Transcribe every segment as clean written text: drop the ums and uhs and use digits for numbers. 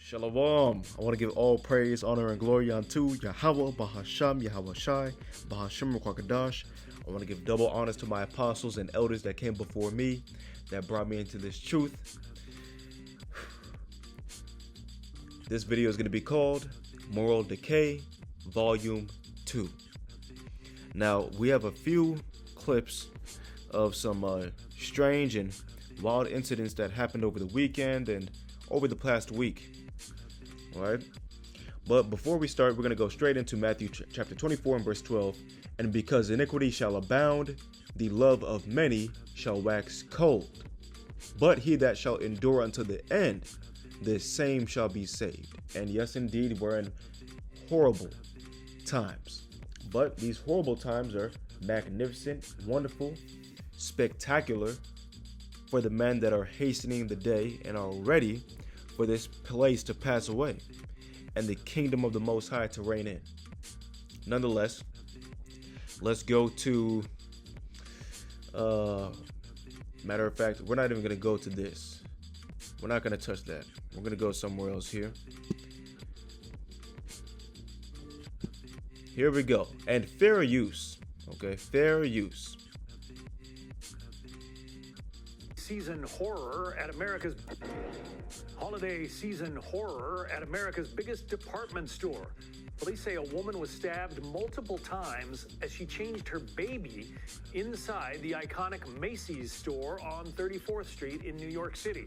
Shalom. I want to give all praise, honor, and glory unto Yahweh, Bahasham, Yahweh Shai, Bahasham, Rukwakadash. I want to give double honors to my apostles and elders that came before me, that brought me into this truth. This video is going to be called Moral Decay, Volume 2. Now, we have a few clips of some strange and wild incidents that happened over the weekend and over the past week. Alright? But before we start, we're going to go straight into Matthew chapter 24 and verse 12. And because iniquity shall abound, the love of many shall wax cold. But he that shall endure unto the end, the same shall be saved. And yes, indeed, we're in horrible times. But these horrible times are magnificent, wonderful, spectacular for the men that are hastening the day and are ready for this place to pass away and the kingdom of the Most High to reign in. Nonetheless, let's go to, matter of fact, we're not even going to go to this. We're not going to touch that. We're going to go somewhere else here. Here we go. And fair use. Okay, fair use. Season horror at America's holiday season horror at America's biggest department store. Police say a woman was stabbed multiple times as she changed her baby inside the iconic Macy's store on 34th Street in New York City.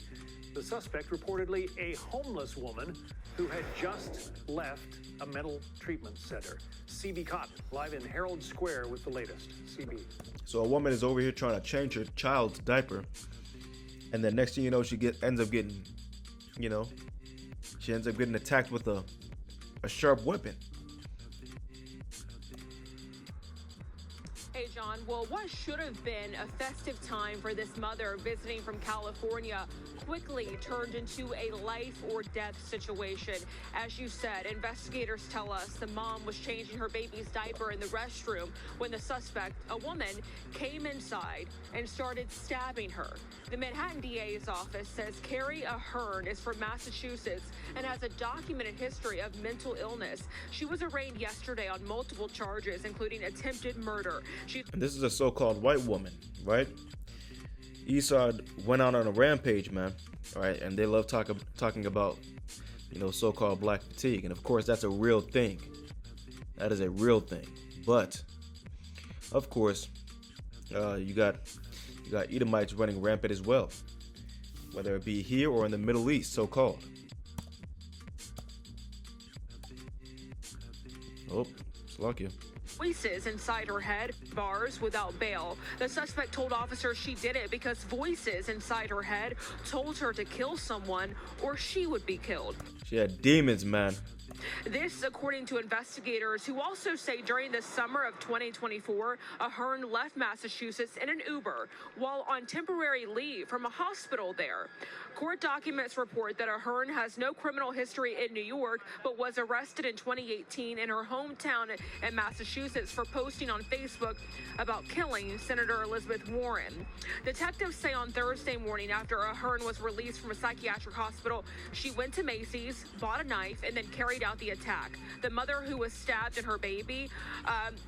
The suspect reportedly a homeless woman who had just left a mental treatment center. CB Cotton, live in Herald Square with the latest. CB. So a woman is over here trying to change her child's diaper, and then next thing you know, she ends up getting attacked with a sharp weapon. Hey, John. Well, what should have been a festive time for this mother visiting from California quickly turned into a life or death situation. As you said, investigators tell us the mom was changing her baby's diaper in the restroom when the suspect, a woman, came inside and started stabbing her. The Manhattan DA's office says Carrie Ahern is from Massachusetts and has a documented history of mental illness. She was arraigned yesterday on multiple charges, including attempted murder. And this is a so-called white woman, right? Esau went out on a rampage, man. All right, and they love talking about, so-called black fatigue, and of course that's a real thing. That is a real thing. But of course, you got Edomites running rampant as well, whether it be here or in the Middle East, so-called. Oh, Slovakia. Voices inside her head, bars without bail. The suspect told officers she did it because voices inside her head told her to kill someone or she would be killed. She had demons, man. This, according to investigators, who also say during the summer of 2024, Ahern left Massachusetts in an Uber while on temporary leave from a hospital there. Court documents report that Ahern has no criminal history in New York, but was arrested in 2018 in her hometown in Massachusetts for posting on Facebook about killing Senator Elizabeth Warren. Detectives say on Thursday morning, after Ahern was released from a psychiatric hospital, she went to Macy's, bought a knife, and then carried out the attack. The mother who was stabbed and her baby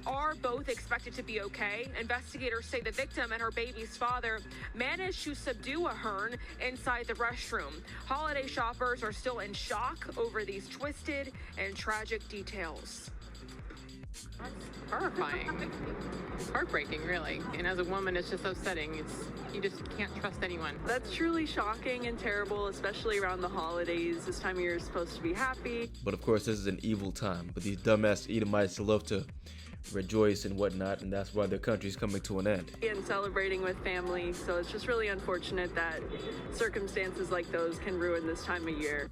are both expected to be okay. Investigators say the victim and her baby's father managed to subdue Ahern inside the restroom. Holiday shoppers are still in shock over these twisted and tragic details. That's horrifying. It's heartbreaking, really. And as a woman, it's just upsetting. You just can't trust anyone. That's truly shocking and terrible, especially around the holidays. This time of year is supposed to be happy. But of course, this is an evil time. But these dumbass Edomites love to rejoice and whatnot, and that's why their country's coming to an end. And celebrating with family, so it's just really unfortunate that circumstances like those can ruin this time of year.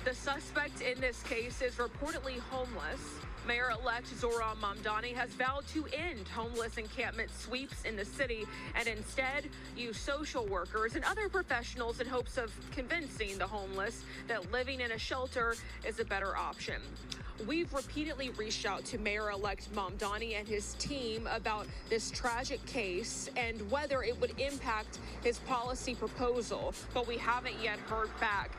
The suspect in this case is reportedly homeless. Mayor-elect Zohran Mamdani has vowed to end homeless encampment sweeps in the city and instead use social workers and other professionals in hopes of convincing the homeless that living in a shelter is a better option. We've repeatedly reached out to Mayor-elect Mamdani and his team about this tragic case and whether it would impact his policy proposal, but we haven't yet heard back.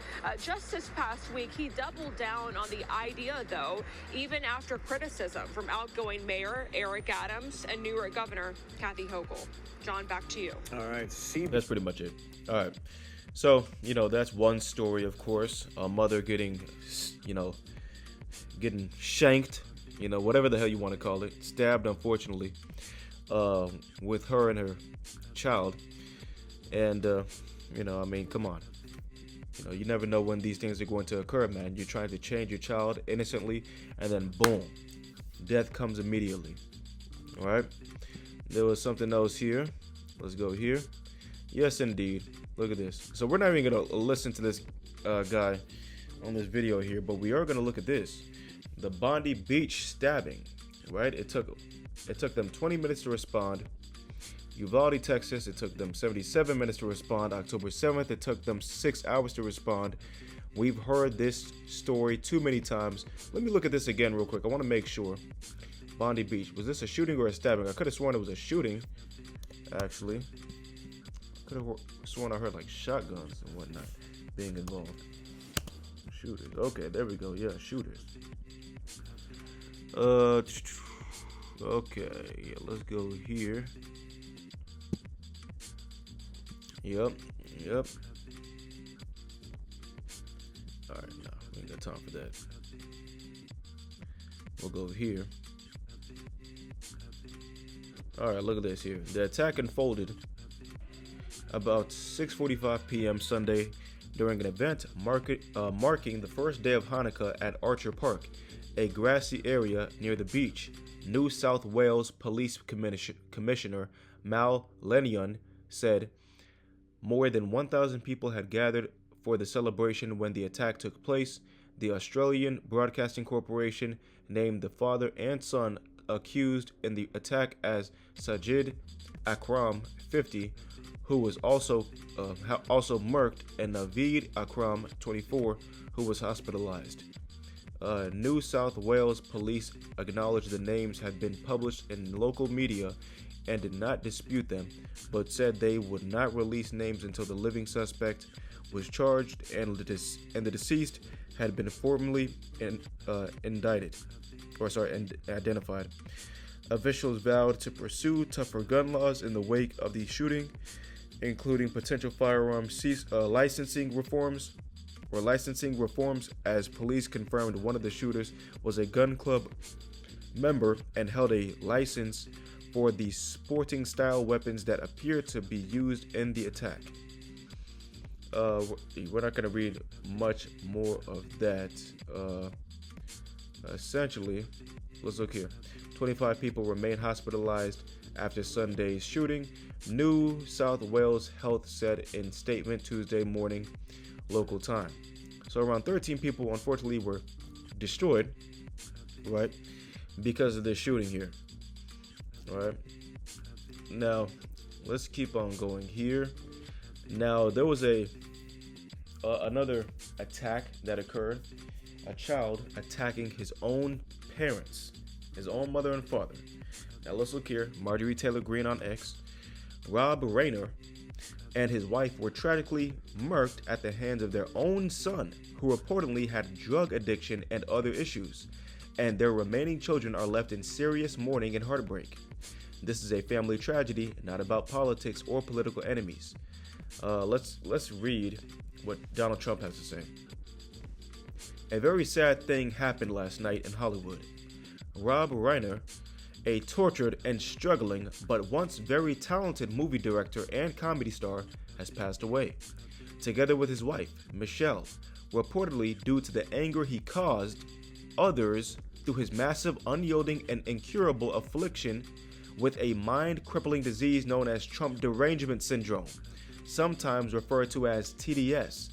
Just this past week, he doubled down on the idea, though, even after criticism from outgoing Mayor Eric Adams and New York Governor Kathy Hochul. John, back to you. All right, That's pretty much it. All right. So, that's one story, of course. A mother getting shanked, whatever the hell you want to call it, stabbed, unfortunately, with her and her child. And, come on. You never know when these things are going to occur, man. You're trying to change your child innocently, and then boom, death comes immediately. All right. There was something else here. Let's go here. Yes, indeed. Look at this. So we're not even going to listen to this guy on this video here, but we are going to look at this. The Bondi Beach stabbing, right? It took them 20 minutes to respond. Uvalde, Texas, it took them 77 minutes to respond. October 7th, it took them 6 hours to respond. We've heard this story too many times. Let me look at this again real quick. I want to make sure. Bondi Beach, was this a shooting or a stabbing? I could have sworn it was a shooting, actually. Could have sworn I heard like shotguns and whatnot being involved. Shooters. Okay, there we go. Yeah, shooters. Okay, yeah, let's go here. Yep. Alright, no, we ain't got time for that. We'll go here. Alright, look at this here. The attack unfolded about 6:45 p.m. Sunday during an event marking the first day of Hanukkah at Archer Park, a grassy area near the beach. New South Wales Police Commissioner Mal Lennion said more than 1,000 people had gathered for the celebration when the attack took place. The Australian Broadcasting Corporation named the father and son accused in the attack as Sajid Akram, 50, who was also murked, and Naveed Akram, 24, who was hospitalized. New South Wales police acknowledged the names had been published in local media and did not dispute them, but said they would not release names until the living suspect was charged and the deceased had been formally identified. Officials vowed to pursue tougher gun laws in the wake of the shooting, including potential firearm licensing reforms, as police confirmed one of the shooters was a gun club member and held a license for the sporting style weapons that appeared to be used in the attack. We're not going to read much more of that. Essentially, let's look here. 25 people remain hospitalized after Sunday's shooting, New South Wales Health said in statement Tuesday morning local time. So around 13 people unfortunately were destroyed, right, because of this shooting here. All right. Now, let's keep on going here. Now, there was another attack that occurred. A child attacking his own parents, his own mother and father. Now, let's look here. Marjorie Taylor Greene on X. Rob Rayner and his wife were tragically murked at the hands of their own son, who reportedly had drug addiction and other issues, and their remaining children are left in serious mourning and heartbreak. This is a family tragedy, not about politics or political enemies. Let's read what Donald Trump has to say. A very sad thing happened last night in Hollywood. Rob Reiner, a tortured and struggling but once very talented movie director and comedy star, has passed away, together with his wife, Michelle, reportedly due to the anger he caused others through his massive, unyielding, and incurable affliction with a mind-crippling disease known as Trump derangement syndrome, sometimes referred to as TDS.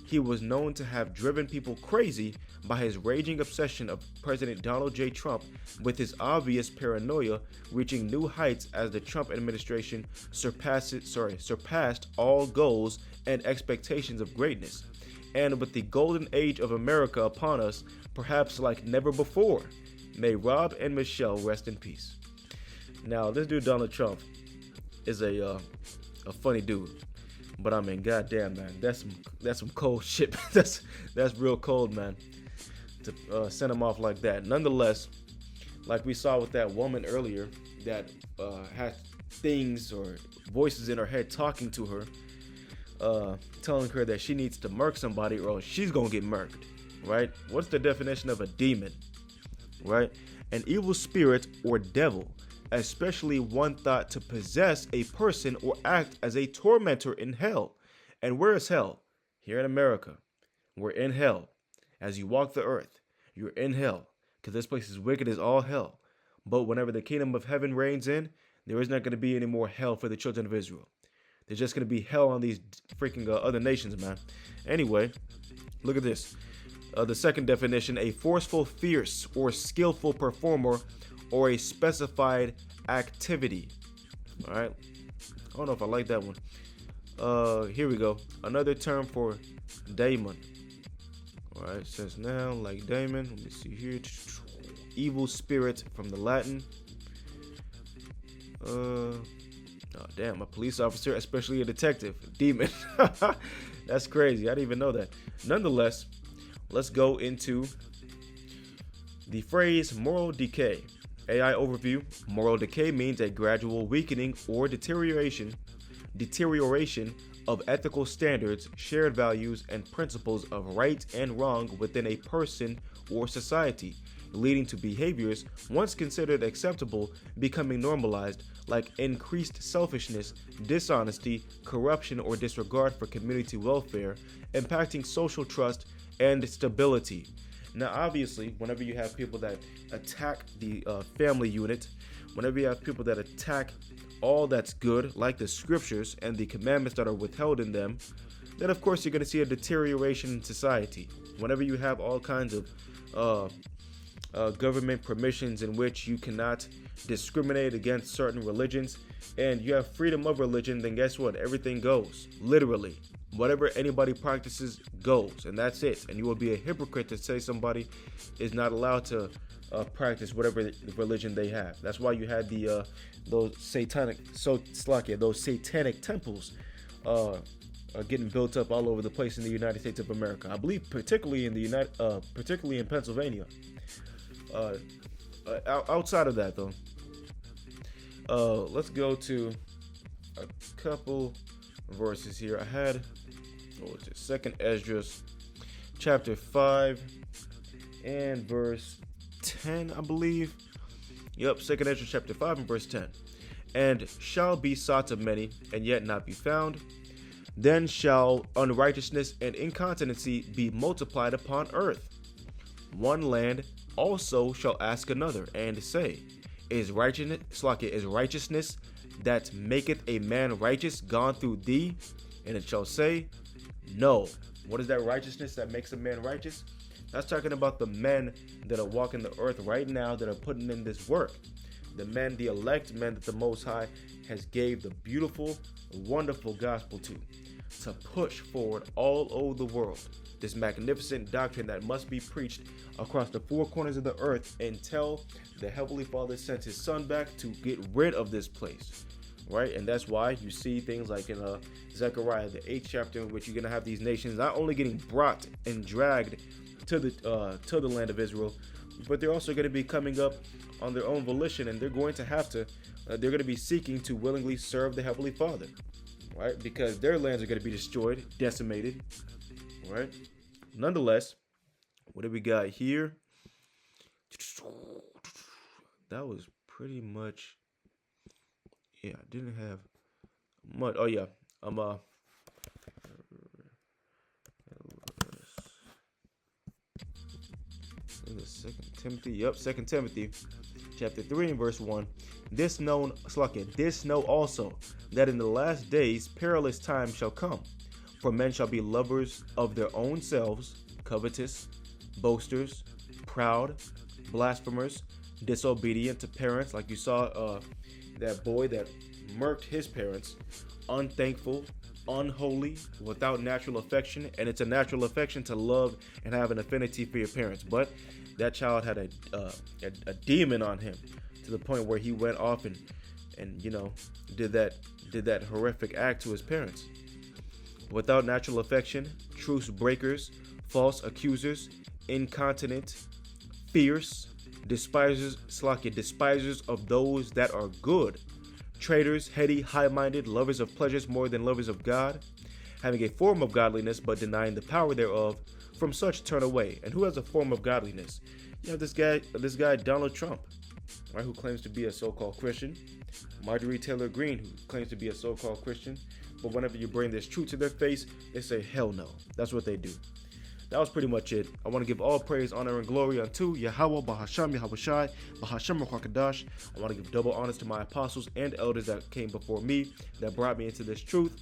he was known to have driven people crazy by his raging obsession of President Donald J. Trump, with his obvious paranoia reaching new heights as the Trump administration surpassed all goals and expectations of greatness. And with the golden age of America upon us, perhaps like never before. May Rob and Michelle rest in peace. Now, this dude Donald Trump is a funny dude, but I mean, goddamn, man, that's some cold shit. that's real cold, man. To send him off like that. Nonetheless, like we saw with that woman earlier that had things or voices in her head talking to her, telling her that she needs to murk somebody or else she's gonna get murked, right? What's the definition of a demon, right? An evil spirit or devil, especially one thought to possess a person or act as a tormentor in hell. And where is hell? Here in America. We're in hell. As you walk the earth, you're in hell, because this place is wicked as all hell. But whenever the kingdom of heaven reigns in, there is not going to be any more hell for the children of Israel. There's just going to be hell on these freaking other nations, man. Anyway, look at this. The second definition, a forceful, fierce, or skillful performer or a specified activity. All right. I don't know if I like that one. Here we go. Another term for daemon. All right. Says now, like daemon. Let me see here. Evil spirit from the Latin. Oh, damn, a police officer, especially a detective. Demon. That's crazy. I didn't even know that. Nonetheless, let's go into the phrase moral decay. AI overview. Moral decay means a gradual weakening or deterioration of ethical standards, shared values, and principles of right and wrong within a person or society, leading to behaviors once considered acceptable becoming normalized, like increased selfishness, dishonesty, corruption, or disregard for community welfare, impacting social trust and stability. Now, obviously, whenever you have people that attack the family unit, whenever you have people that attack all that's good, like the scriptures and the commandments that are withheld in them, then of course you're going to see a deterioration in society. Whenever you have all kinds of government permissions in which you cannot discriminate against certain religions, and you have freedom of religion, then guess what? Everything goes. Literally. Whatever anybody practices goes, and that's it. And you will be a hypocrite to say somebody is not allowed to practice whatever religion they have. That's why you had the those satanic temples getting built up all over the place in the United States of America. I believe particularly in Pennsylvania. Outside of that, though, let's go to a couple verses here. I had Second Esdras, chapter 5 and verse 10, I believe. Yep, Second Esdras, chapter 5 and verse 10. And shall be sought of many, and yet not be found. Then shall unrighteousness and incontinency be multiplied upon earth. One land also shall ask another, and say, Is righteousness that maketh a man righteous gone through thee? And it shall say, No. What is that righteousness that makes a man righteous? That's talking about the men that are walking the earth right now that are putting in this work. The men, the elect men that the Most High has gave the beautiful, wonderful gospel to push forward all over the world. This magnificent doctrine that must be preached across the four corners of the earth until the Heavenly Father sends His Son back to get rid of this place, right? And that's why you see things like in Zechariah, the 8th chapter, in which you're going to have these nations not only getting brought and dragged to the land of Israel, but they're also going to be coming up on their own volition, and they're going to be seeking to willingly serve the Heavenly Father, right? Because their lands are going to be destroyed, decimated, right? Nonetheless, what do we got here? That was pretty much, yeah, I didn't have much. Oh yeah, Second Timothy. Yep, 2 Timothy, chapter 3 and verse 1. This know also, that in the last days perilous times shall come. For men shall be lovers of their own selves, covetous, boasters, proud, blasphemers, disobedient to parents, like you saw that boy that murked his parents, unthankful, unholy, without natural affection. And it's a natural affection to love and have an affinity for your parents, but that child had a demon on him, to the point where he went off and did that horrific act to his parents. Without natural affection, truce breakers, false accusers, incontinent, fierce, despisers of those that are good, traitors, heady, high-minded, lovers of pleasures more than lovers of God, having a form of godliness but denying the power thereof. From such turn away. And who has a form of godliness? You have this guy Donald Trump, right, who claims to be a so-called Christian. Marjorie Taylor Greene, who claims to be a so-called Christian. But whenever you bring this truth to their face, they say, hell no. That's what they do. That was pretty much it. I want to give all praise, honor, and glory unto Yahweh, Bahasham, Yahushai, Bahasham, Ruachakadash. I want to give double honors to my apostles and elders that came before me, that brought me into this truth.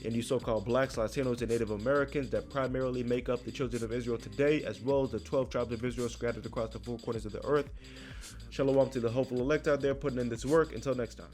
And you so-called blacks, Latinos, and Native Americans that primarily make up the children of Israel today, as well as the 12 tribes of Israel scattered across the four corners of the earth. Shalom to the hopeful elect out there putting in this work. Until next time.